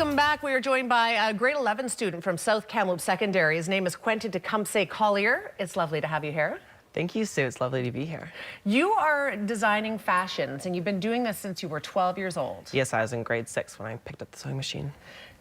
Welcome back. We are joined by a grade 11 student from South Kamloops Secondary. His name is Quenton Collier. It's lovely to have you here. Thank you, Sue. It's lovely to be here. You are designing fashions, and you've been doing this since you were 12 years old. Yes, I was in grade 6 when I picked up the sewing machine.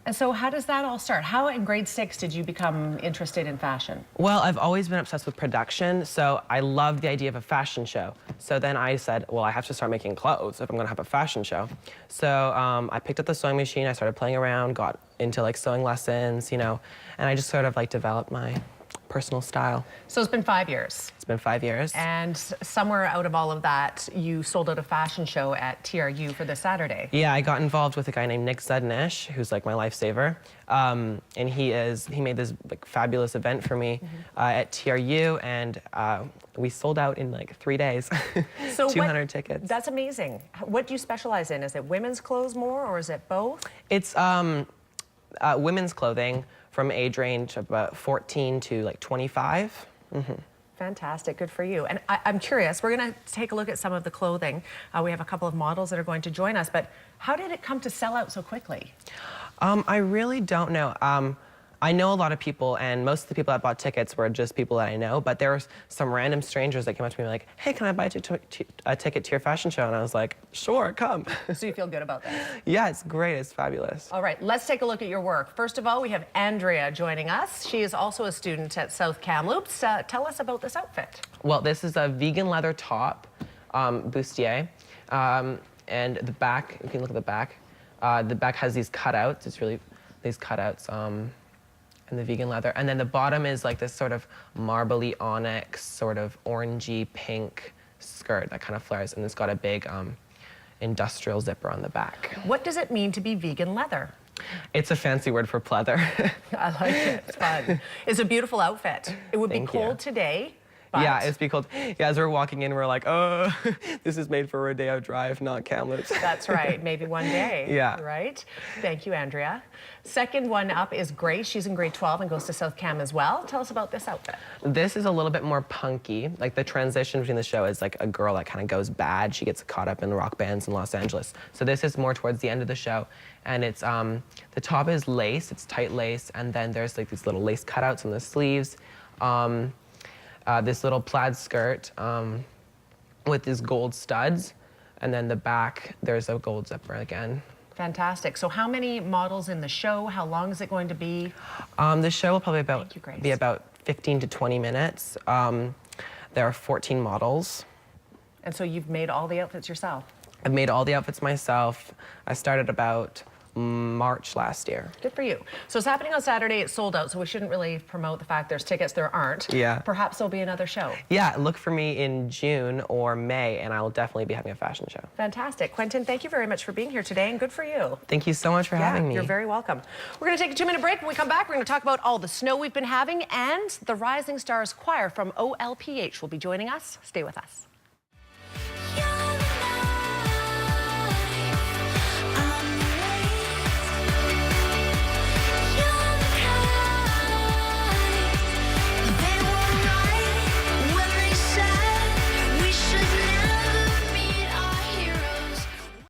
And so how does that all start? How in grade 6 did you become interested in fashion? Well, I've always been obsessed with production, so I loved the idea of a fashion show. So then I said, well, I have to start making clothes if I'm gonna have a fashion show. So I picked up the sewing machine, I started playing around, got into like sewing lessons, and I just sort of like developed my personal style. So it's been 5 years. It's been 5 years. And somewhere out of all of that, you sold out a fashion show at TRU for this Saturday. Yeah, I got involved with a guy named Nick Zudnish, who's like my lifesaver. And he made this like fabulous event for me at TRU, and we sold out in like 3 days. So 200 tickets. That's amazing. What do you specialize in? Is it women's clothes more, or is it both? It's women's clothing from age range of about 14 to like 25. Fantastic, good for you. And I'm curious, we're gonna take a look at some of the clothing. We have a couple of models that are going to join us, but how did it come to sell out so quickly? I really don't know. I know a lot of people, and most of the people that bought tickets were just people that I know, but there were some random strangers that came up to me like, hey, can I buy a ticket to your fashion show? And I was like, sure, come. So you feel good about that? Yeah, it's great, it's fabulous. All right, let's take a look at your work. First of all, we have Andrea joining us. She is also a student at South Kamloops. Tell us about this outfit. Well, this is a vegan leather top, bustier, and the back, you can look at the back. The back has these cutouts, these cutouts, and the vegan leather. And then the bottom is like this sort of marbly onyx, sort of orangey pink skirt that kind of flares, and it's got a big industrial zipper on the back. What does it mean to be vegan leather? It's a fancy word for pleather. I like it, it's fun. It's a beautiful outfit. It would be cold today. But yeah, it's be cold. Yeah, as we're walking in, we're like, oh, this is made for Rodeo Drive, not Kamloops. That's right, maybe one day. Yeah. Right? Thank you, Andrea. Second one up is Grace. She's in grade 12 and goes to South Cam as well. Tell us about this outfit. This is a little bit more punky. Like the transition between the show is like a girl that kind of goes bad. She gets caught up in rock bands in Los Angeles. So this is more towards the end of the show. And it's, the top is lace, it's tight lace, and then there's like these little lace cutouts on the sleeves. This little plaid skirt with these gold studs, and then the back, there's a gold zipper again. Fantastic. So how many models in the show? How long is it going to be? The show will probably be about 15 to 20 minutes. There are 14 models. And so you've made all the outfits yourself? I've made all the outfits myself. I started about March last year. Good for you. So it's happening on Saturday. It's sold out, so we shouldn't really promote the fact there's tickets. There aren't. Yeah. Perhaps there'll be another show. Yeah, look for me in June or May, and I'll definitely be having a fashion show. Fantastic. Quenton, thank you very much for being here today, and good for you. Thank you so much for having me. You're very welcome. We're going to take a 2-minute break. When we come back, we're going to talk about all the snow we've been having, and the Rising Stars Choir from OLPH will be joining us. Stay with us.